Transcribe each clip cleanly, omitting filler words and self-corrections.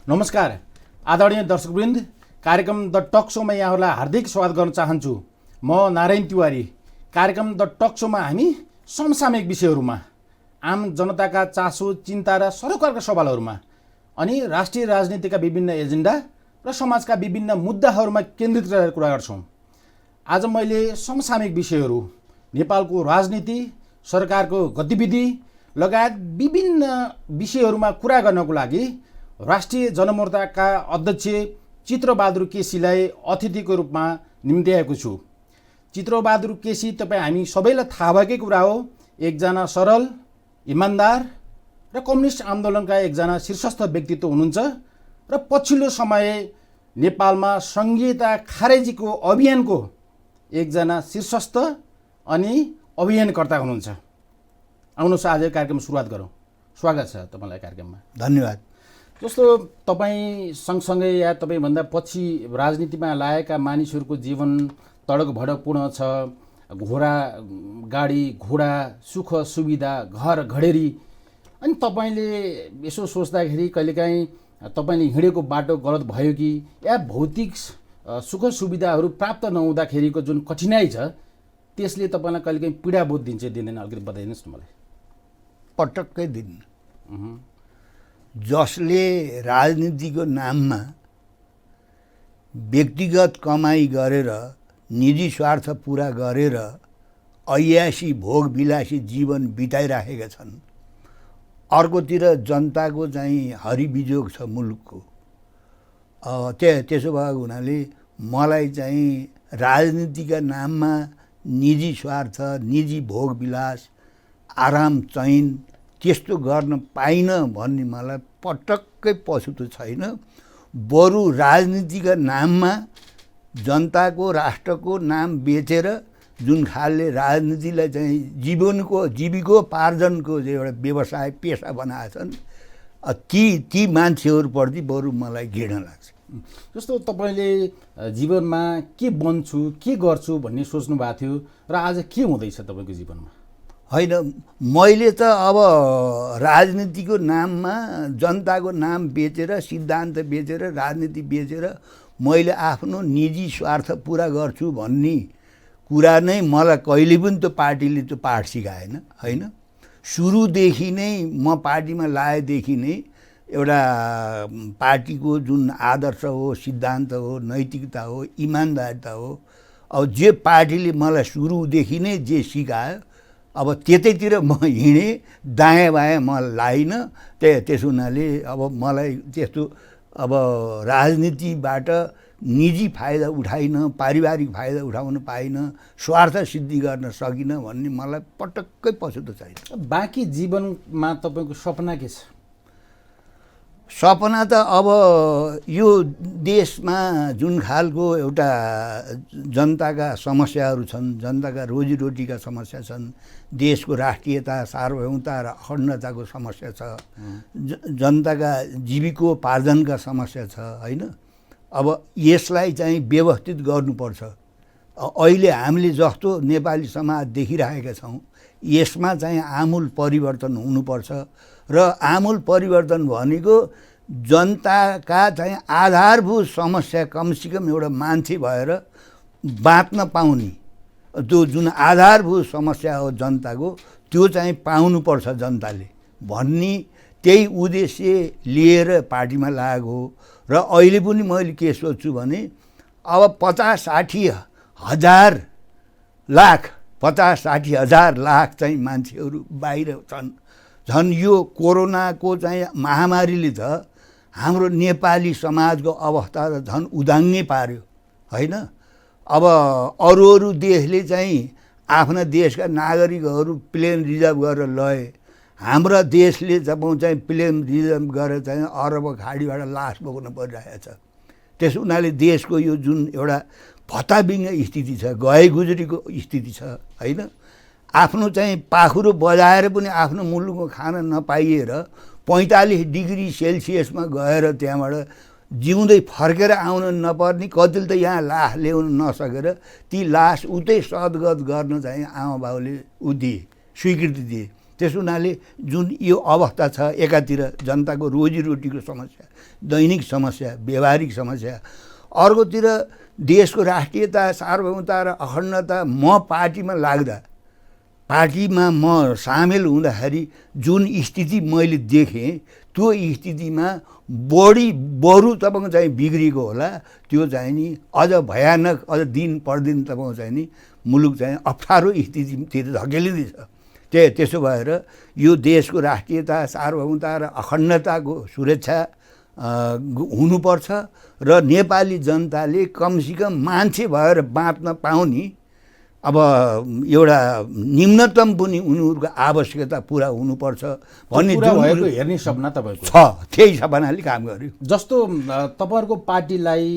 नमस्कार आदरणीय दर्शकवृन्द, कार्यक्रम द टक शोमा यहाँहरूलाई हार्दिक स्वागत गर्न चाहन्छु। म नारायण तिवारी। कार्यक्रम द टक शोमा हामी समसामयिक विषयहरूमा, आम जनताका चासो, चिन्ता र सरकारका सवालहरूमा अनि राष्ट्रिय राजनीतिका विभिन्न एजेन्डा र समाजका विभिन्न मुद्दाहरूमा केन्द्रित रहेर कुरा गर्छौँ। आज मैले समसामयिक विषयहरू, नेपालको राजनीति, सरकारको गतिविधि लगायत विभिन्न विषयहरूमा कुरा गर्नको लागि राष्ट्रिय जनमोर्चाका अध्यक्ष चित्रबहादुर केसीलाई अतिथिको रूपमा निम्त्याएको छु। चित्रबहादुर केसी तपाईँ हामी सबैलाई थाहा भएकै कुरा हो, एकजना सरल, इमान्दार र कम्युनिस्ट आन्दोलनका एकजना शीर्षस्थ व्यक्तित्व हुनुहुन्छ र पछिल्लो समय नेपालमा संघीयता खारेजीको अभियानको एकजना शीर्षस्थ अनि अभियानकर्ता हुनुहुन्छ। आउनुहोस् आज कार्यक्रम सुरुवात गरौँ। स्वागत छ तपाईँलाई कार्यक्रममा। धन्यवाद। जस्तो तपाईँ सँगसँगै या तपाईँभन्दा पछि राजनीतिमा लागेका मानिसहरूको जीवन तडक भडकपूर्ण छ। घोडा गाडी, घोडा, सुख सुविधा, घर घडेरी, अनि तपाईँले यसो सोच्दाखेरि कहिलेकाहीँ तपाईँले हिँडेको बाटो गलत भयो कि या भौतिक सुख सुविधाहरू प्राप्त नहुँदाखेरिको जुन कठिनाइ छ त्यसले तपाईँलाई कहिलेकाहीँ पीडाबोध दिँदैन? अलिकति बताइदिनुहोस् न मलाई। पटक्कै दिन्न। जसले राजनीतिको नाममा व्यक्तिगत कमाई गरेर, निजी स्वार्थ पुरा गरेर ऐयासी भोगविलासी जीवन बिताइराखेका छन्, अर्कोतिर जनताको चाहिँ हरिबिजोग छ मुलुकको। त्यसो भएको हुनाले मलाई चाहिँ राजनीतिका नाममा निजी स्वार्थ, निजी भोगविलास, आराम चैन त्यस्तो गर्न पाइन भन्ने मलाई पटक्कै पछुतो छैन। बरु राजनीतिका नाममा जनताको, राष्ट्रको नाम बेचेर जुन खालले राजनीतिलाई चाहिँ जीविकोपार्जनको एउटा व्यवसाय, पेसा बनाएछन्, ती मान्छेहरूप्रति बरु मलाई घृणा लाग्छ। जस्तो तपाईँले जीवनमा के बन्छु, के गर्छु भन्ने सोच्नु भएको थियो र आज के हुँदैछ तपाईँको जीवनमा? होइन, मैले त अब राजनीतिको नाममा जनताको नाम बेचेर, सिद्धान्त बेचेर, राजनीति बेचेर मैले आफ्नो निजी स्वार्थ पुरा गर्छु भन्ने कुरा नै मलाई कहिले पनि त्यो पार्टीले त्यो पाठ सिकाएन। होइन, सुरुदेखि नै म पार्टीमा लागेदेखि नै एउटा पार्टीको जुन आदर्श हो, सिद्धान्त हो, नैतिकता हो, इमान्दारिता हो, अब जे पार्टीले मलाई सुरुदेखि नै जे सिकायो अब त्यतैतिर म हिँडेँ, दायाँ बायाँ म लाइनँ। त्यसो हुनाले अब मलाई त्यस्तो अब राजनीतिबाट निजी फाइदा उठाइन, पारिवारिक फाइदा उठाउन पाइनँ, स्वार्थ सिद्धि गर्न सकिनँ भन्ने मलाई पटक्कै पछुतो छैन। बाँकी जीवनमा तपाईँको सपना के छ? सपना त अब यो देशमा जुन खालको एउटा जनताका समस्याहरू छन्, जनताका रोजीरोटीका समस्या छन्, देशको राष्ट्रियता, सार्वभौमता र अखण्डताको समस्या छ, जनताका जीविकोपार्जनका समस्या छ। होइन, अब यसलाई चाहिँ व्यवस्थित गर्नुपर्छ। अहिले हामीले जस्तो नेपाली समाज देखिरहेका छौँ, यसमा चाहिँ आमूल परिवर्तन हुनुपर्छ। र आमूल परिवर्तन भनेको जनताका चाहिँ आधारभूत समस्या कमसेकम एउटा मान्छे भएर बाँच्न पाउने, त्यो जुन आधारभूत समस्या हो जनताको, त्यो चाहिँ पाउनुपर्छ जनताले भन्ने त्यही उद्देश्य लिएर पार्टीमा लागेको हो। र अहिले पनि मैले के सोच्छु भने अब 50-60 हजार लाख 50-60 हजार लाख चाहिँ मान्छेहरू बाहिर छन्। झन् यो कोरोनाको चाहिँ महामारीले त हाम्रो नेपाली समाजको अवस्था त झन् उदाङ्गै पार्यो। होइन, अब अरू देशले चाहिँ आफ्ना देशका नागरिकहरू प्लेन रिजर्भ गरेर लए, हाम्रा देशले जब चाहिँ प्लेन रिजर्भ गरेर चाहिँ अरब खाडीबाट लास बोक्न परिरहेको छ। त्यसो हुनाले देशको यो जुन एउटा भत्ताबिङ्ग स्थिति छ, गए गुज्रीको स्थिति छ। होइन, आफ्नो चाहिँ पाखुरो बजाएर पनि आफ्नो मुलुकमा खान नपाइएर 45 डिग्री सेल्सियसमा गएर त्यहाँबाट जिउँदै फर्केर आउन नपर्ने, कतिले त यहाँ लास ल्याउन नसकेर ती लास उतै सद्गत गर्न चाहिँ आमा बाउले दिए, स्वीकृति दिए। त्यसो हुनाले जुन यो अवस्था छ, एकातिर जनताको रोजीरोटीको समस्या, दैनिक समस्या, व्यवहारिक समस्या, अर्कोतिर देशको राष्ट्रियता, सार्वभौमता र अखण्डता, म पार्टीमा लाग्दा, पार्टीमा म सामेल हुँदाखेरि जुन स्थिति मैले देखेँ, त्यो स्थितिमा बरु तपाईँको चाहिँ बिग्रिएको होला। त्यो चाहिँ नि अझ भयानक, अझ दिन प्रतिदिन तपाईँको चाहिँ नि मुलुक चाहिँ अप्ठ्यारो स्थितितिर धकेलिँदैछ। त्यसो भएर यो देशको राष्ट्रियता, सार्वभौमता र अखण्डताको सुरक्षा हुनुपर्छ र नेपाली जनताले कमसेकम मान्छे भएर बाँच्न पाउने अब एउटा न्यूनतम पनि उनीहरूको आवश्यकता पुरा हुनुपर्छ भन्ने भएको हेर्ने सपना तपाईँको छ। त्यही सपनाले काम गर्यो। जस्तो तपाईँहरूको पार्टीलाई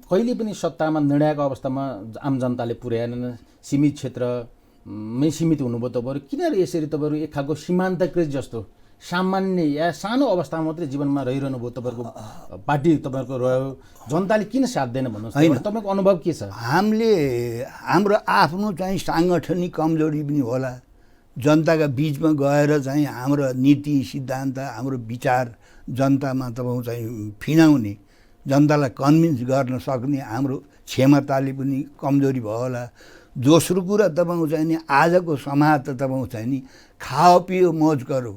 कहिले पनि सत्तामा निर्णायक अवस्थामा आम जनताले पुर्याएनन्, सीमित क्षेत्रमै सीमित हुनुभयो तपाईँहरू। किन यसरी तपाईँहरू एक खालको सीमान्तकृत जस्तो सामान्य या सानो अवस्थामा मात्रै जीवनमा रहिरहनु भयो? तपाईँहरूको पार्टी तपाईँहरूको रह्यो, जनताले किन साथ दिएन भन्नुहोस्, तपाईँको अनुभव के छ? हाम्रो आफ्नो चाहिँ साङ्गठनिक कमजोरी पनि होला। जनताका बिचमा गएर चाहिँ हाम्रो नीति सिद्धान्त, हाम्रो विचार जनतामा तपाईँको चाहिँ फिनाउने, जनतालाई कन्भिन्स गर्न सक्ने हाम्रो क्षमताले पनि कमजोरी भयो होला। दोस्रो कुरा तपाईँको चाहिँ नि आजको समाज त तपाईँको चाहिँ नि खाओ पियो मौज गरो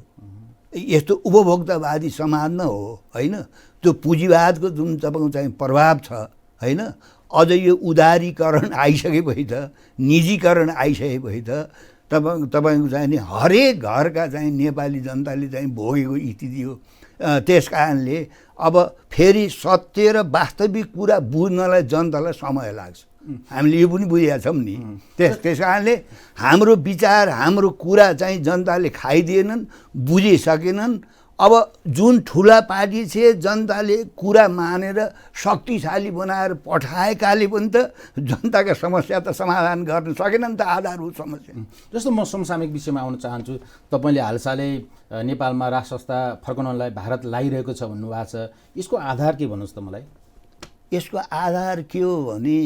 यस्तो उपभोक्तावादी समाज न हो, होइन? त्यो पुँजीवादको जुन तपाईँको चाहिँ प्रभाव छ, होइन? अझ यो उदारीकरण आइसकेपछि त, निजीकरण आइसकेपछि त तपाईँको चाहिँ नि हरेक घरका चाहिँ नेपाली जनताले चाहिँ भोगेको स्थिति हो। त्यस कारणले अब फेरि सत्य र वास्तविक कुरा बुझ्नलाई जनतालाई समय लाग्छ। हामीले यो पनि बुझेका छौँ नि। त्यस कारणले हाम्रो विचार, हाम्रो कुरा चाहिँ जनताले खाइदिएनन्, बुझिसकेनन्। अब जुन ठुला पार्टी छ, जनताले कुरा मानेर शक्तिशाली बनाएर पठाएकाले पनि त जनताका समस्या त समाधान गर्न सकेनन् त, आधारभूत समस्या। जस्तो म समसामयिक विषयमा आउन चाहन्छु। तपाईँले हालसालै नेपालमा राजसंस्था फर्काउनलाई भारत लागिरहेको छ भन्नुभएको छ, यसको आधार के भन्नुहोस् त मलाई? यसको आधार के हो भने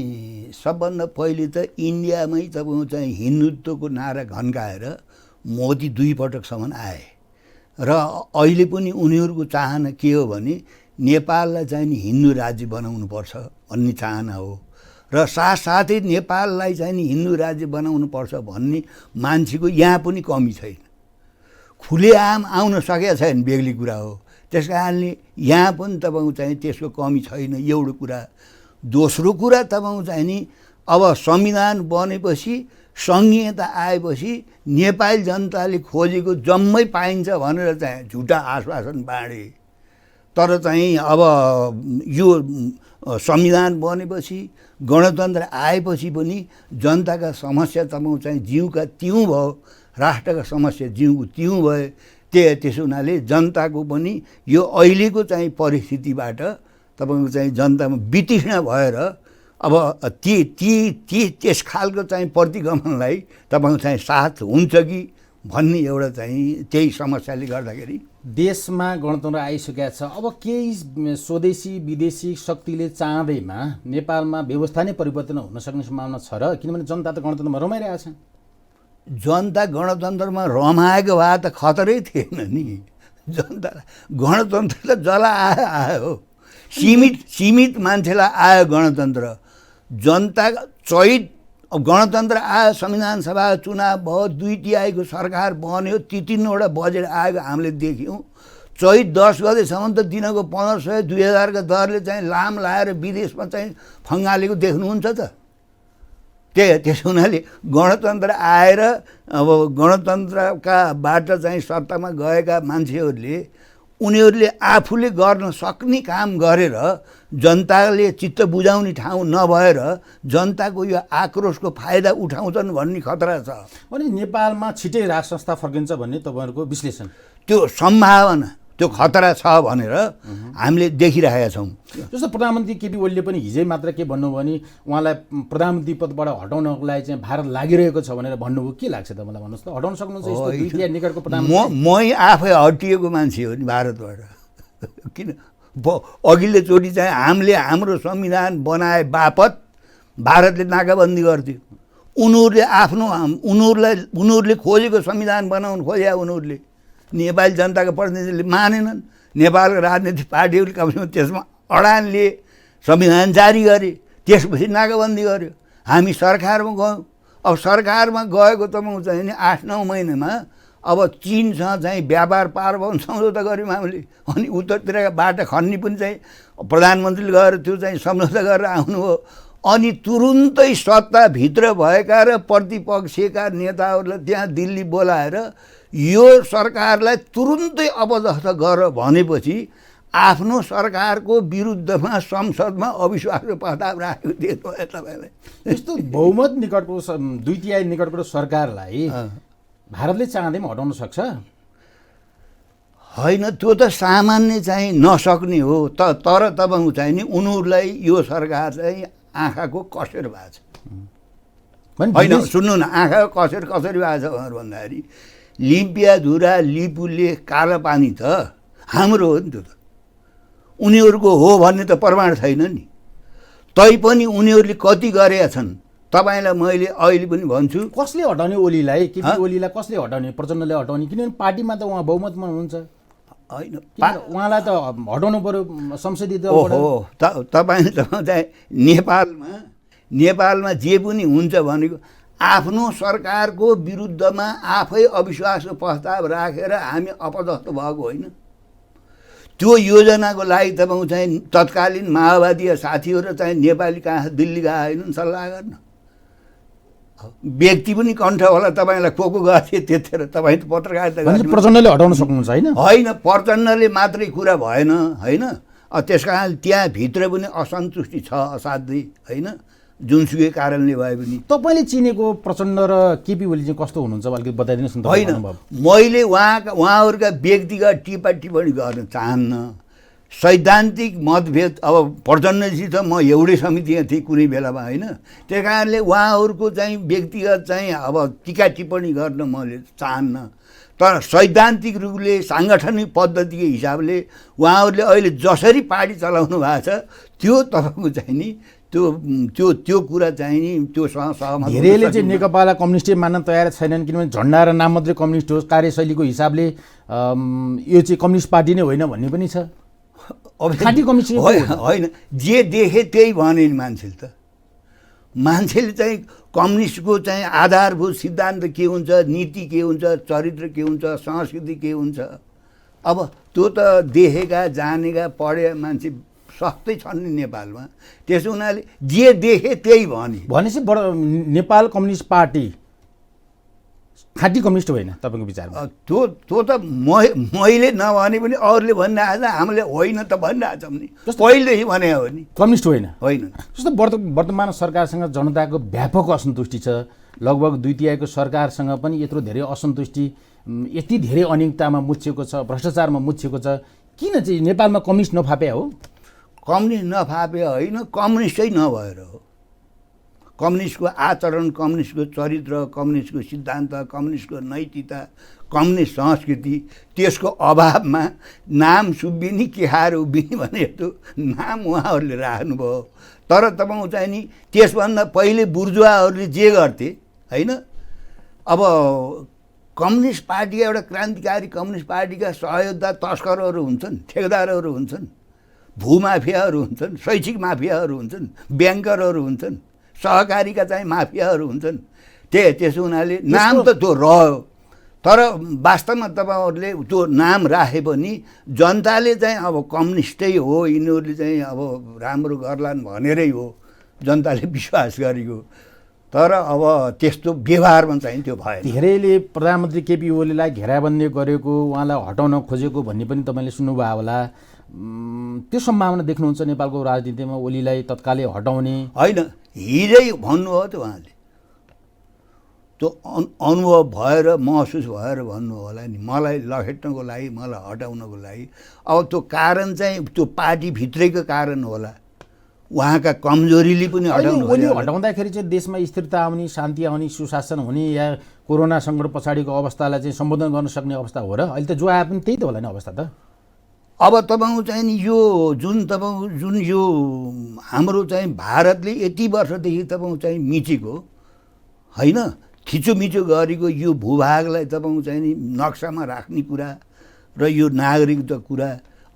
सबभन्दा पहिले त इन्डियामै तपाईँको चाहिँ हिन्दुत्वको नारा घन्काएर मोदी 2 पटकसम्म आए र अहिले पनि उनीहरूको चाहना के हो भने नेपाललाई चाहिँ नि हिन्दू राज्य बनाउनुपर्छ भन्ने चाहना हो। र साथसाथै नेपाललाई चाहिँ नि हिन्दू राज्य बनाउनुपर्छ भन्ने मान्छेको यहाँ पनि कमी छैन, खुलेआम आउन सकेका छैन, बेग्ली कुरा हो। त्यस कारणले यहाँ पनि तपाईँको चाहिँ त्यसको कमी छैन, एउटा कुरा। दोस्रो कुरा तपाईँको चाहिँ नि अब संविधान बनेपछि, सङ्घीयता आएपछि नेपाली जनताले खोजेको जम्मै पाइन्छ भनेर चाहिँ झुटा आश्वासन बाँडे। तर चाहिँ अब यो संविधान बनेपछि, गणतन्त्र आएपछि पनि जनताका समस्या तपाईँको चाहिँ जिउका तिउँ भयो, राष्ट्रका समस्या जिउको तिउँ भयो। त्यसो हुनाले जनताको पनि यो अहिलेको चाहिँ परिस्थितिबाट तपाईँको चाहिँ जनतामा वितृष्ण भएर अब त्यस खालको चाहिँ प्रतिगमनलाई तपाईँको चाहिँ साथ हुन्छ कि भन्ने एउटा चाहिँ त्यही समस्याले गर्दाखेरि देशमा गणतन्त्र आइसकेका छ। अब केही स्वदेशी विदेशी शक्तिले चाहँदैमा नेपालमा व्यवस्था नै परिवर्तन हुन सक्ने सम्भावना छ र? किनभने जनता त गणतन्त्रमा रमाइरहेको छ। जनता गणतन्त्रमा रमाएको भए त खतरै थिएन नि। जनता गणतन्त्र त जला आयो, सीमित मान्छेलाई आयो गणतन्त्र। जनता चैत गणतन्त्र आयो, संविधान सभा चुनाव भयो, 2 तिहाईको सरकार बन्यो, 3-3वटा बजेट आएको हामीले देख्यौँ। चैत 10 गतेसम्म त दिनको 1500 2000 का दरले चाहिँ लाम लाएर विदेशमा चाहिँ फङ्गालेको देख्नुहुन्छ त। त्यसो हुनाले गणतन्त्र आएर अब गणतन्त्रकाबाट चाहिँ सत्तामा गएका मान्छेहरूले उनीहरूले आफूले गर्न सक्ने काम गरेर जनताले चित्त बुझाउने ठाउँ नभएर जनताको यो आक्रोशको फाइदा उठाउँछन् भन्ने खतरा छ। अनि नेपालमा छिटै राज संस्था फर्किन्छ भन्ने तपाईँहरूको विश्लेषण? त्यो सम्भावना, त्यो खतरा छ भनेर हामीले देखिरहेका छौँ। जस्तो प्रधानमन्त्री केपी ओलीले पनि हिजै मात्र के भन्नुभयो भने उहाँलाई प्रधानमन्त्री पदबाट हटाउनको लागि चाहिँ भारत लागिरहेको छ भनेर भन्नुभयो। के लाग्छ तपाईँलाई भन्नुहोस् त? हटाउन सक्नुहुन्छ यस्तो 2 तिहाई निकटको प्रधानमन्त्री? मै आफै हटिएको मान्छे हो नि भारतबाट। किन अघिल्लोचोटि चाहिँ हामीले हाम्रो संविधान बनाए बापत भारतले नाकाबन्दी गर्थ्यो, उनीहरूले खोजेको संविधान बनाउनु खोजे उनीहरूले नेपाली जनताको प्रतिनिधिले मानेनन्। नेपालको राजनीतिक पार्टीहरूले कमसेकम त्यसमा अडान लिए, संविधान जारी गरे, त्यसपछि नाकाबन्दी गर्यो। हामी सरकारमा गयौँ। अब सरकारमा गएको तपाईँको चाहिँ नि 8-9 महिनामा अब चीनसँग चाहिँ व्यापार पारवान सम्झौता गऱ्यौँ हामीले। अनि उत्तरतिरका बाटो खन्ने पनि चाहिँ प्रधानमन्त्रीले गएर त्यो चाहिँ सम्झौता गरेर आउनुभयो। अनि तुरुन्तै सत्ताभित्र भएका र प्रतिपक्षका नेताहरूलाई त्यहाँ दिल्ली बोलाएर यो सरकारलाई तुरुन्तै अपदस्थ गर भनेपछि आफ्नो सरकारको विरुद्धमा संसदमा अविश्वासको प्रस्ताव राखेको देख्नु भयो तपाईँलाई। यस्तो बहुमत निकटको 2/3 निकटको सरकारलाई भारतले चाहँदै पनि हटाउन सक्छ? होइन, त्यो त सामान्य चाहिँ नसक्ने हो। तर तपाईँको चाहिँ नि उनीहरूलाई यो सरकार चाहिँ आँखाको कसेर भएको छ। होइन सुन्नु न, आँखाको कसेर कसरी भएको छ भनेर भन्दाखेरि लिम्पियाधुरा लिपुले कालो पानी त हाम्रो हो नि। त्यो त उनीहरूको हो भन्ने त प्रमाण छैन नि। तैपनि उनीहरूले कति गरेका छन् तपाईँलाई मैले अहिले पनि भन्छु। कसले हटाउने ओलीलाई? केपी ओलीलाई कसले हटाउने? प्रचण्डले हटाउने? किनभने पार्टीमा त उहाँ बहुमतमा हुनुहुन्छ। होइन, उहाँलाई त हटाउनु पर्यो संसदीय दलबाट। हो, तपाईँ चाहिँ नेपालमा जे पनि हुन्छ भनेको आफ्नो सरकारको विरुद्धमा आफै अविश्वासको प्रस्ताव राखेर हामी अपदस्थ भएको होइन। त्यो योजनाको लागि तपाईँको चाहिँ तत्कालीन माओवादी साथीहरू चाहिँ नेपाली कहाँ दिल्ली गए होइनन् सल्लाह गर्न। व्यक्ति पनि कण्ठ होला तपाईँलाई को गएको थिए त्यतिखेर? तपाईँ त पत्रकारिता प्रचण्डले हटाउन सक्नुहुन्छ होइन? होइन, प्रचण्डले मात्रै कुरा भएन होइन। त्यस कारण त्यहाँभित्र पनि असन्तुष्टि छ असाध्यै होइन, जुनसुकै कारणले भए पनि। तपाईँले चिनेको प्रचण्ड र केपी ओली चाहिँ कस्तो हुनुहुन्छ अलिकति बताइदिनुहोस् न। होइन, मैले उहाँहरूका व्यक्तिगत टिप्पणी गर्न चाहन्न। सैद्धान्तिक मतभेद अब प्रचण्डसित म एउटै समितिमा थिएँ कुनै बेलामा होइन। त्यस कारणले उहाँहरूको चाहिँ व्यक्तिगत चाहिँ अब टिका टिप्पणी गर्न मैले चाहन्न। तर सैद्धान्तिक रूपले साङ्गठनिक पद्धतिको हिसाबले उहाँहरूले अहिले जसरी पार्टी चलाउनु भएको छ त्यो तपाईँको चाहिँ नि त्यो कुरा चाहिँ नि त्योसँग सहमत। धेरैले चाहिँ नेकपालाई कम्युनिस्ट मान्न तयार छैनन्, किनभने झन्डा र नाम मात्रै कम्युनिस्ट हो, कार्यशैलीको हिसाबले यो चाहिँ कम्युनिस्ट पार्टी नै होइन भन्ने पनि छ। खाँटी कम्युनिस्ट होइन, जे देखे त्यही भने नि मान्छेले चाहिँ कम्युनिस्टको चाहिँ आधारभूत सिद्धान्त के हुन्छ, नीति के हुन्छ, चरित्र के हुन्छ, संस्कृति के हुन्छ, अब त्यो त देखेका जानेका पढेका मान्छे सस्तै छन् नि नेपालमा। त्यसो हुनाले जे देखे त्यही भनेपछि नेपाल कम्युनिस्ट पार्टी खाँटी कम्युनिस्ट होइन तपाईँको विचारमा? त्यो त मैले नभने पनि अरूले भनिरहेको छ, हामीले होइन त भनिरहेको छौँ नि, पहिलेदेखि भने हो नि कम्युनिस्ट होइन। होइन, जस्तो वर्तमान सरकारसँग जनताको व्यापक असन्तुष्टि छ। लगभग 2/3 सरकारसँग पनि यत्रो धेरै असन्तुष्टि, यति धेरै अनियमिततामा मुछिएको छ, भ्रष्टाचारमा मुछिएको छ। किन चाहिँ नेपालमा कम्युनिस्ट नफापे हो? कम्युनिस्ट नफापे होइन, कम्युनिस्टै नभएर हो। कम्युनिस्टको आचरण, कम्युनिस्टको चरित्र, कम्युनिस्टको सिद्धान्त, कम्युनिस्टको नैतिकता, कम्युनिस्ट संस्कृति, त्यसको अभावमा नाम सुब्बिनी के खाएर उभिने भने जस्तो नाम उहाँहरूले राख्नुभयो। तर तपाईँको चाहिँ नि त्यसभन्दा पहिले बुर्जुवाहरूले जे गर्थे होइन, अब कम्युनिस्ट पार्टीका एउटा क्रान्तिकारी कम्युनिस्ट पार्टीका सहयोद्धा तस्करहरू हुन्छन्, ठेकेदारहरू हुन्छन्, भूमाफियाहरू हुन्छन्, शैक्षिक माफियाहरू हुन्छन्, ब्याङ्करहरू हुन्छन्, सहकारीका चाहिँ माफियाहरू हुन्छन्। त्यसो हुनाले नाम त त्यो रह्यो, तर वास्तवमा तपाईँहरूले त्यो नाम राखे पनि जनताले चाहिँ अब कम्युनिस्टै हो, यिनीहरूले चाहिँ अब राम्रो गर्लान् भनेरै हो जनताले विश्वास गरेको। तर अब त्यस्तो व्यवहारमा चाहिँ त्यो भएन। धेरैले प्रधानमन्त्री केपी ओलीलाई घेराबन्दी गरेको, उहाँलाई हटाउन खोजेको भन्ने पनि तपाईँले सुन्नुभयो होला। त्यो सम्भावना देख्नुहुन्छ नेपालको राजनीतिमा ओलीलाई तत्कालै हटाउने? होइन, हिजै भन्नुभयो त उहाँले, त्यो अनुभव भएर महसुस भएर भन्नु होला नि, मलाई लखेट्नको लागि, मलाई हटाउनको लागि। अब त्यो कारण चाहिँ त्यो पार्टीभित्रैको कारण होला, उहाँका कमजोरीले पनि हटाउँदाखेरि चाहिँ देशमा स्थिरता आउने, शान्ति आउने, सुशासन हुने या कोरोना सङ्कट पछाडिको अवस्थालाई चाहिँ सम्बोधन गर्न सक्ने अवस्था हो र? अहिले त जो आए पनि त्यही त होला नि अवस्था त। अब तपाईँको चाहिँ नि यो जुन यो हाम्रो चाहिँ भारतले यति वर्षदेखि तपाईँको चाहिँ मिचेको होइन थिचोमिचो गरेको यो भूभागलाई तपाईँको चाहिँ नि नक्सामा राख्ने कुरा र यो नागरिकता कुरा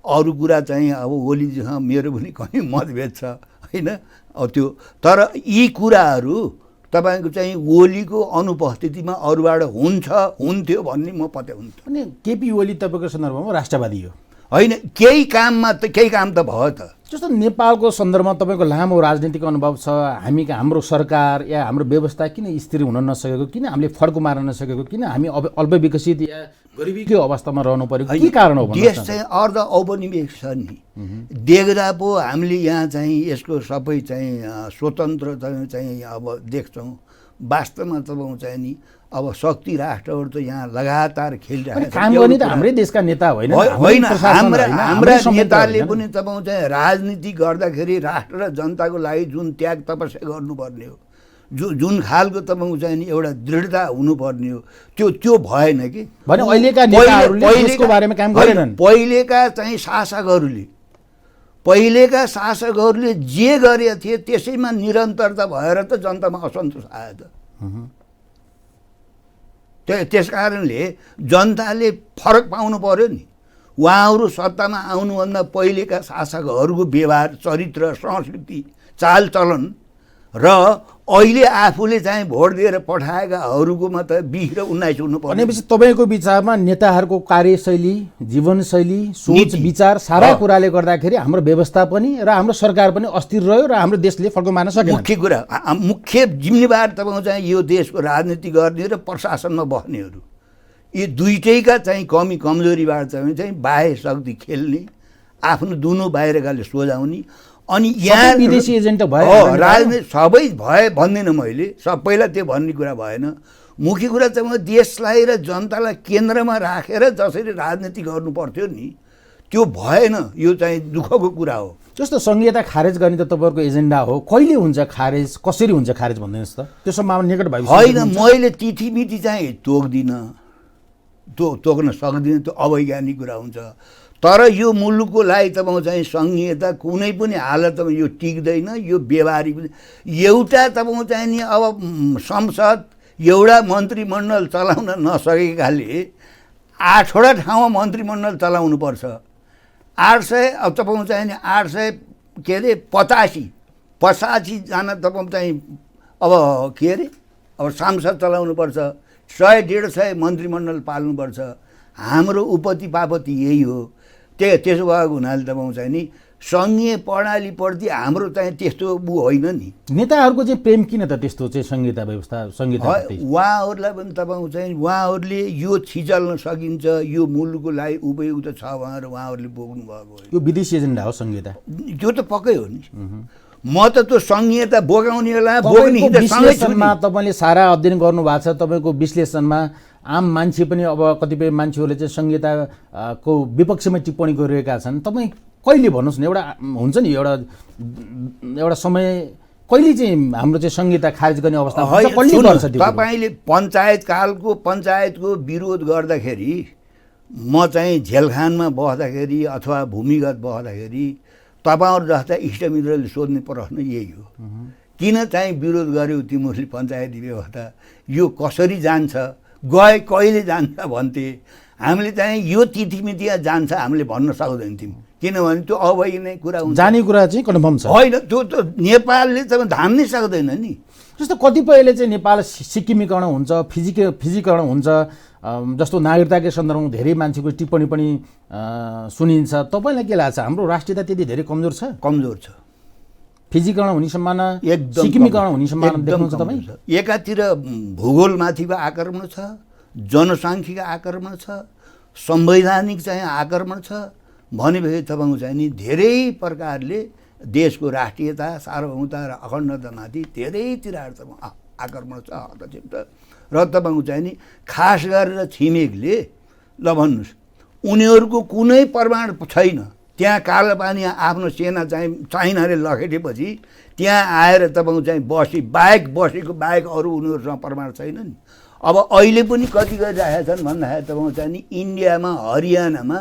अरू कुरा चाहिँ अब ओलीजीसँग मेरो पनि कहीँ मतभेद छ होइन त्यो तर यी कुराहरू तपाईँको चाहिँ ओलीको अनुपस्थितिमा अरूबाट हुन्थ्यो भन्ने म पत्या हुन्थ्यो। अनि केपी ओली तपाईँको सन्दर्भमा राष्ट्रवादी हो होइन, केही काम त भयो त। जस्तो नेपालको सन्दर्भमा तपाईँको लामो राजनीतिक अनुभव छ, हाम्रो सरकार या हाम्रो व्यवस्था किन स्थिर हुन नसकेको, किन हामीले फड्को मार्न नसकेको, किन हामी अल्पविकसित या गरिबीकै अवस्थामा रहनु पर्यो, के कारण हो? देश चाहिँ अर्ध औपनिवेश छ नि, देख्दा पो हामीले यहाँ चाहिँ यसको सबै चाहिँ स्वतन्त्र चाहिँ अब देख्छौँ। वास्तवमा तपाईँको चाहिँ नि अब शक्ति राष्ट्रहरू त यहाँ लगातार खेलिरहेको छ। काम गर्ने त हाम्रै देशका नेता होइन, हाम्रा नेताले पनि तपाईँको चाहिँ राजनीति गर्दाखेरि राष्ट्र र जनताको लागि जुन त्याग तपस्या गर्नुपर्ने हो, जुन खालको तपाईँको चाहिँ नि एउटा दृढता हुनुपर्ने हो, त्यो भएन कि। अहिलेका नेताहरूले यसको बारेमा काम गरेनन्। पहिलेका शासकहरूले जे गरेका थिए त्यसैमा निरन्तरता भएर त जनतामा असन्तोष आयो त। त्यस कारणले जनताले फरक पाउनु पर्यो नि। उहाँहरू सत्तामा आउनुभन्दा पहिलेका शासकहरूको व्यवहार, चरित्र, संस्कृति, चालचलन र अहिले आफूले चाहिँ भोट दिएर पठाएकाहरूकोमा त 20 र 19 हुनु पर्यो। भनेपछि तपाईँको विचारमा नेताहरूको कार्यशैली, जीवनशैली, सोच, विचार सारा कुराले गर्दाखेरि हाम्रो व्यवस्था पनि र हाम्रो सरकार पनि अस्थिर रह्यो र हाम्रो देशले फड्को मार्न सकेन। मुख्य जिम्मेवार तपाईँको चाहिँ यो देशको राजनीति गर्ने र प्रशासनमा बस्नेहरू, यी दुईटैका चाहिँ कमजोरीबाट चाहिँ बाह्य शक्ति खेल्ने, आफ्नो दुनो बाहिरकाले सोझाउने। अनि यहाँ विदेशी एजेन्ट भयो, राजनीति सबै भए भन्दिनँ मैले, सबैलाई त्यो भन्ने कुरा भएन। मुख्य कुरा चाहिँ देशलाई र जनतालाई केन्द्रमा राखेर जसरी राजनीति गर्नु पर्थ्यो नि, त्यो भएन। यो चाहिँ दुःखको कुरा हो। जस्तो संहिता खारेज गर्ने त तपाईँहरूको एजेन्डा हो, कहिले हुन्छ खारेज, कसरी हुन्छ खारेज भनिदिनुहोस् त। त्यो सम्भावना निकट भविष्य होइन, मैले तिथि चाहिँ तोक्दिनँ, तोक्न सक्दिनँ, त्यो अवैज्ञानिक कुरा हुन्छ। तर यो मुलुकको लागि तपाईँको चाहिँ संहिता कुनै पनि हालतमा यो टिक्दैन, यो व्यवहारिक एउटा तपाईँको चाहिँ नि अब संसद एउटा मन्त्रीमण्डल चलाउन नसकेकाले 8वटा ठाउँमा मन्त्रीमण्डल चलाउनुपर्छ। 800 अब तपाईँको चाहिँ नि 800 के अरे 85 जना तपाईँको चाहिँ अब के अरे अब सांसद चलाउनुपर्छ, 100-150 मन्त्रीमण्डल पाल्नुपर्छ। हाम्रो उपति पापति यही हो। त्यसो भएको हुनाले तपाईँको चाहिँ नि सङ्घीय प्रणालीप्रति हाम्रो चाहिँ त्यस्तो होइन नि। नेताहरूको चाहिँ प्रेम किन त त्यस्तो चाहिँ संहिता व्यवस्था, संहिता उहाँहरूलाई पनि तपाईँको चाहिँ उहाँहरूले यो छिचल्न सकिन्छ, यो मुलुकको लागि उपयुक्त छ भनेर उहाँहरूले बोक्नु भएको हो। यो विदेशी एजेन्डा हो संहिता, त्यो त पक्कै हो नि। म त त्यो संहिता बोकाउनेलाई विश्लेषणमा तपाईँले सारा अध्ययन गर्नुभएको छ। तपाईँको विश्लेषणमा आम मान्छे पनि अब कतिपय मान्छेहरूले चाहिँ संहिताको विपक्षमा टिप्पणी गरिरहेका छन्। तपाईँ कहिले भन्नुहोस् न, एउटा हुन्छ नि एउटा समय कहिले चाहिँ हाम्रो चाहिँ संहिता खारेज गर्ने अवस्था हुन्छ? तपाईँले पञ्चायतको विरोध गर्दाखेरि म चाहिँ झेलखानमा बस्दाखेरि अथवा भूमिगत बस्दाखेरि तपाईँहरू जस्ता इष्टमित्रले सोध्ने प्रश्न यही हो, किन चाहिँ विरोध गर्यो तिमीहरूले पञ्चायती व्यवस्था, यो कसरी जान्छ, कहिले जान्छ भन्थे। हामीले चाहिँ यो तिथिमितिमा जान्छ हामीले भन्न सक्दैन थियौँ, किनभने त्यो अवैज्ञानिक कुरा हुन्छ। जाने कुरा चाहिँ कन्फर्म छ होइन, त्यो त नेपालले त धान्नै सक्दैन नि। जस्तो कतिपयले चाहिँ नेपाल सिक्किमीकरण हुन्छ, फिजिकरण हुन्छ, जस्तो नागरिकताकै सन्दर्भमा धेरै मान्छेको टिप्पणी पनि सुनिन्छ। तपाईँलाई के लाग्छ, हाम्रो राष्ट्रियता त्यति धेरै कमजोर छ? कमजोर छ। फिजिकरण हुने सम्भावना, सिक्किमीकरण हुने सम्भावना देख्नुहुन्छ तपाईँ? एकातिर भूगोलमाथिको आक्रमण छ, जनसाङ्ख्यिक आक्रमण छ, संवैधानिक चाहिँ आक्रमण छ। भनेपछि तपाईँको चाहिँ नि धेरै प्रकारले देशको राष्ट्रियता, सार्वभौमता र अखण्डतामाथि धेरैतिरहरूमा आक्रमण छ, हस्तक्षेप छ। र तपाईँको चाहिँ नि खास गरेर छिमेकले ल भन्नुहोस्, उनीहरूको कुनै प्रमाण छैन। त्यहाँ कालापानी आफ्नो सेना चाहिँ चाइनाले लखेटेपछि त्यहाँ आएर तपाईँको चाहिँ बसेको बाहेक अरू उनीहरूसँग प्रमाण छैन नि। अब अहिले पनि कति गरिरहेका छन् भन्दाखेरि तपाईँको चाहिँ नि इन्डियामा, हरियाणामा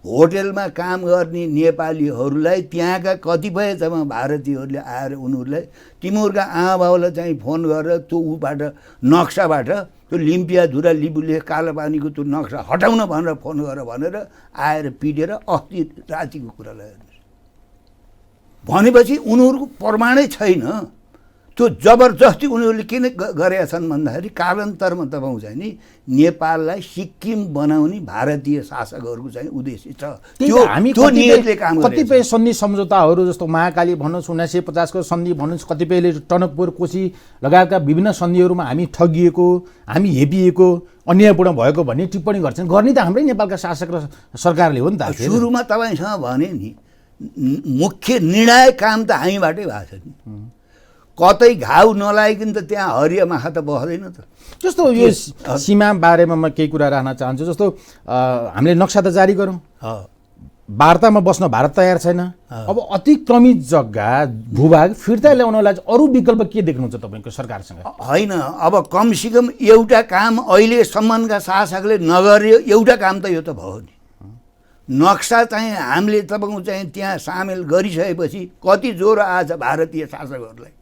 होटेलमा काम गर्ने नेपालीहरूलाई त्यहाँका कतिपय तपाईँ भारतीयहरूले आएर उनीहरूलाई तिमीहरूका आमाबाउलाई चाहिँ फोन गरेर त्यो ऊबाट नक्साबाट त्यो लिम्पियाधुरा लिबुले कालापानीको त्यो नक्सा हटाउन भनेर फोन भनेर आएर पिटेर अस्ति रातिको कुरालाई हेर्नुहोस् भनेपछि उनीहरूको प्रमाणै छैन। त्यो जबरजस्ती उनीहरूले किन गरेका छन् भन्दाखेरि कालान्तरमा तपाईँको चाहिँ नि नेपाललाई सिक्किम बनाउने भारतीय शासकहरूको चाहिँ उद्देश्य छ। हामी त्यो नियतले काम गरेको छ। कतिपय सन्धि सम्झौताहरू जस्तो महाकाली भन्नुहोस् 1950 को सन्धि भन्नुहोस्, कतिपयले टनकपुर कोशी लगायतका विभिन्न सन्धिहरूमा हामी ठगिएको, हामी हेपिएको, अन्यायपूर्ण भएको भन्ने टिप्पणी गर्छन्। गर्ने त हाम्रै नेपालका शासक र सरकारले हो नि त। सुरुमा तपाईँसँग भने नि मुख्य निर्णायक काम त हामीबाटै भएको छ नि। कतै घाउ नलागिकन त त्यहाँ हरिया माखा त बस्दैन त। जस्तो यो सीमा बारेमा म केही कुरा राख्न चाहन्छु। जस्तो हामीले नक्सा त जारी गरौँ, वार्तामा बस्न भारत तयार छैन। अब अतिक्रमित जग्गा भूभाग फिर्ता ल्याउनलाई अरू विकल्प के देख्नुहुन्छ तपाईँको सरकारसँग? होइन, अब कमसेकम एउटा काम अहिलेसम्मका शासकले नगर्यो एउटा काम त यो त भयो नि। नक्सा चाहिँ हामीले तपाईँको चाहिँ त्यहाँ सामेल गरिसकेपछि कति ज्वरो आएछ भारतीय शासकहरूलाई?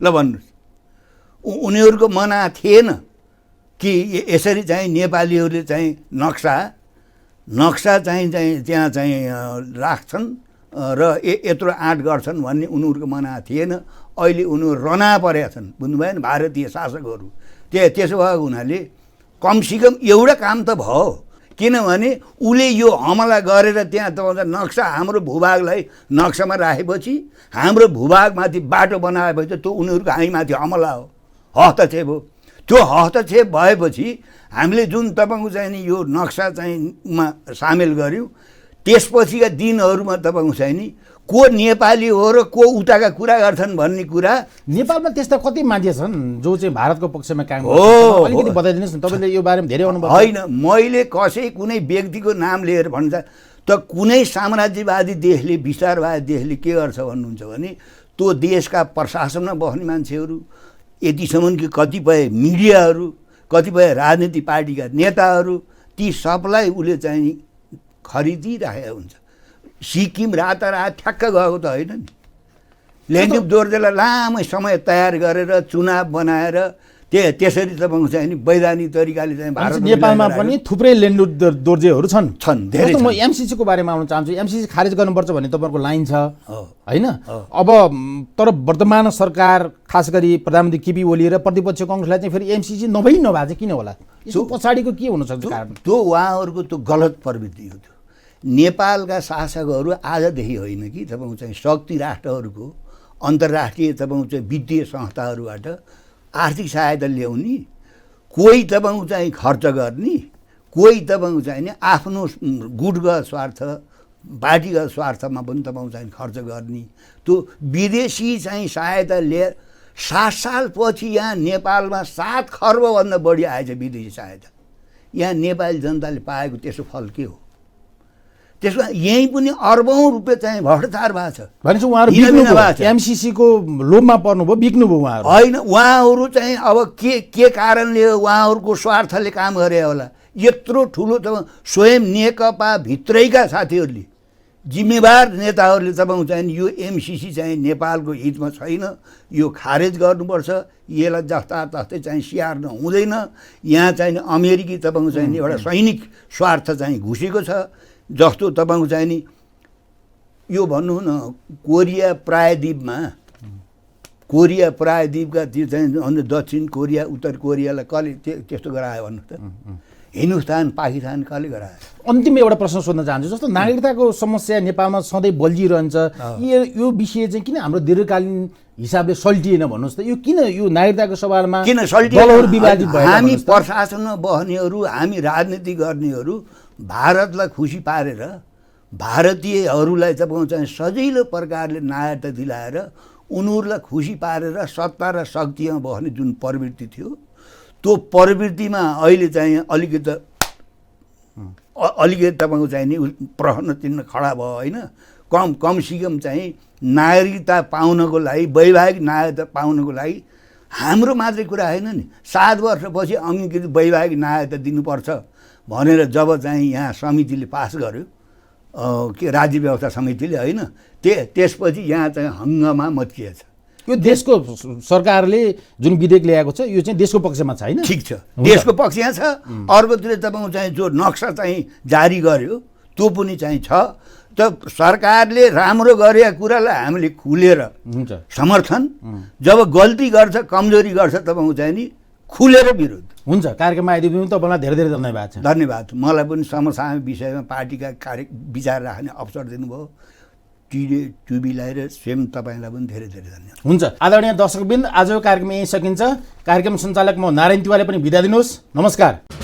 ल भन्नुहोस्। उनीहरूको मना थिएन कि यसरी चाहिँ नेपालीहरूले चाहिँ नक्सा चाहिँ त्यहाँ चाहिँ राख्छन् र यत्रो आँट गर्छन् भन्ने उनीहरूको मना थिएन। अहिले उनीहरू रना परेका छन्, बुझ्नुभयो नि भारतीय शासकहरू। त्यसो भएको हुनाले कमसेकम एउटा काम त भयो। किनभने उसले यो हमला गरेर त्यहाँ तपाईँको नक्सा हाम्रो भूभागलाई नक्सामा राखेपछि हाम्रो भूभागमाथि बाटो बनाएपछि त्यो उनीहरूको हामीमाथि हमला हो, हस्तक्षेप हो। त्यो हस्तक्षेप भएपछि हामीले जुन तपाईँको चाहिँ नि यो नक्सा चाहिँ मा सामेल गऱ्यौँ, त्यसपछिका दिनहरूमा तपाईँको चाहिँ नि को नेपाली हो र को उताका कुरा गर्छन् भन्ने कुरा नेपालमा त्यस्ता कति मान्छे छन् जो चाहिँ भारतको पक्षमा काम हो। गर्छन्? अलिकति बताइदिनुहोस् न, तपाईँले यो बारेमा धेरै अनुभव। होइन, मैले कुनै व्यक्तिको नाम लिएर भन्छ त कुनै साम्राज्यवादी देशले विस्तारवादी देशले के गर्छ भन्नुहुन्छ भने त्यो देशका प्रशासनमा बस्ने मान्छेहरू, यतिसम्म कि कतिपय मिडियाहरू, कतिपय राजनीतिक पार्टीका नेताहरू, ती सबलाई उसले चाहिँ खरिदिराखेको हुन्छ। सिक्किम रातारात ठ्याक्क गएको त होइन नि। ल्यान्डुप दोर्जेलाई लामै समय तयार गरेर चुनाव बनाएर त्यसरी तपाईँको चाहिँ नि वैधानिक तरिकाले चाहिँ भारत नेपालमा पनि थुप्रै लेन्डु दोर्जेहरू छन्। धेरै। म एमसिसीको बारेमा आउन चाहन्छु। एमसिसी खारेज गर्नुपर्छ भन्ने तपाईँहरूको लाइन छ होइन? अब तर वर्तमान सरकार खास गरी प्रधानमन्त्री केपी ओली र प्रतिपक्ष कङ्ग्रेसलाई चाहिँ फेरि एमसिसी नभई नभए चाहिँ किन होला? यसको पछाडिको के हुनसक्छ कारण? त्यो उहाँहरूको त्यो गलत प्रवृत्ति हो। त्यो नेपालका शासकहरू आजदेखि होइन कि तपाईँको चाहिँ शक्ति राष्ट्रहरूको अन्तर्राष्ट्रिय तपाईँको चाहिँ वित्तीय संस्थाहरूबाट आर्थिक सहायता ल्याउने, कोही तपाईँको चाहिँ खर्च गर्ने, कोही तपाईँको चाहिँ नि आफ्नो गुटगत स्वार्थ पार्टीगत स्वार्थमा पनि तपाईँको चाहिँ खर्च गर्ने। त्यो विदेशी चाहिँ सहायता 7 सालपछि यहाँ नेपालमा 7 खर्बभन्दा बढी आएछ विदेशी सहायता। यहाँ नेपाली जनताले पाएको त्यसो फल के हो? त्यसमा यहीँ पनि अर्बौँ रुपियाँ चाहिँ भ्रष्टाचार भएको छ। भनेपछि उहाँहरू एमसिसीको लोभमा पर्नुभयो, बिग्नुभयो उहाँहरू? होइन, उहाँहरू चाहिँ अब के कारणले उहाँहरूको स्वार्थले काम गरे होला। यत्रो ठुलो त स्वयं नेकपा भित्रैका साथीहरूले, जिम्मेवार नेताहरूले तपाईँको चाहिँ यो एमसिसी चाहिँ नेपालको हितमा छैन, यो खारेज गर्नुपर्छ, यसलाई जस्तातस्तै चाहिँ स्याहार्न हुँदैन, यहाँ चाहिँ अमेरिकी तपाईँको चाहिँ एउटा सैनिक स्वार्थ चाहिँ घुसेको छ। जस्तो तपाईँको चाहिँ नि यो भन्नु न कोरिया प्रायद्वीपका त्यो चाहिँ दक्षिण कोरिया उत्तर कोरियालाई कसले त्यस्तो गरायो भन्नु त? हिन्दुस्तान पाकिस्तान कसले गरायो? अन्तिम एउटा प्रश्न सोध्न चाहन्छु। जस्तो नागरिकताको समस्या नेपालमा सधैँ बल्झिरहन्छ, यो विषय चाहिँ किन हाम्रो दीर्घकालीन हिसाबले सल्टिएन भन्नुहोस् त? यो किन यो नागरिकताको सवालमा किन सल्टिएन? दलहरू विभाजित भए? हामी प्रशासनमा बस्नेहरू, हामी राजनीति गर्नेहरू भारतलाई खुसी पारेर भारतीयहरूलाई तपाईँको चाहिँ सजिलो प्रकारले नागरिकता दिलाएर उनीहरूलाई खुसी पारेर सत्ता र शक्तिमा बस्ने जुन प्रवृत्ति थियो, त्यो प्रवृत्तिमा अहिले चाहिँ अलिकति तपाईँको चाहिँ नि प्रश्न चिन्ह खडा भयो होइन? कमसेकम चाहिँ नागरिकता पाउनको लागि, वैवाहिक नागरिकता पाउनको लागि हाम्रो मात्रै कुरा होइन नि, 7 वर्षपछि अंगीकृत वैवाहिक नागरिकता दिनुपर्छ भनेर जब चाहिँ यहाँ समितिले पास गर्यो, के राज्य व्यवस्था समितिले होइन त्यसपछि यहाँ चाहिँ हङ्गामा मच्किएछ। यो देशको सरकारले जुन विधेयक ल्याएको छ यो चाहिँ देशको पक्षमा छ होइन? ठिक छ, देशको पक्षमा छ। अर्कोतिर तपाईँको चाहिँ जो नक्सा चाहिँ जारी गर्यो त्यो पनि चाहिँ छ। त सरकारले राम्रो गरेका कुरालाई हामीले खुलेर समर्थन, जब गल्ती गर्छ कमजोरी गर्छ तपाईँको चाहिँ नि खुलेर विरोध। हुन्छ, कार्यक्रममा आइदिनु तपाईँलाई धेरै धेरै धन्यवाद छ। धन्यवाद। मलाई पनि समसामयिक विषयमा पार्टीका विचार राख्ने अवसर दिनुभयो। ट्युबीलाई र स्वयं तपाईँलाई पनि धेरै धेरै धन्यवाद। हुन्छ, आदरणीय दर्शकवृन्द, आजको कार्यक्रम यहीँ सकिन्छ। कार्यक्रम सञ्चालक म नारायण तिवारीले पनि बिदा दिनुहोस्। नमस्कार।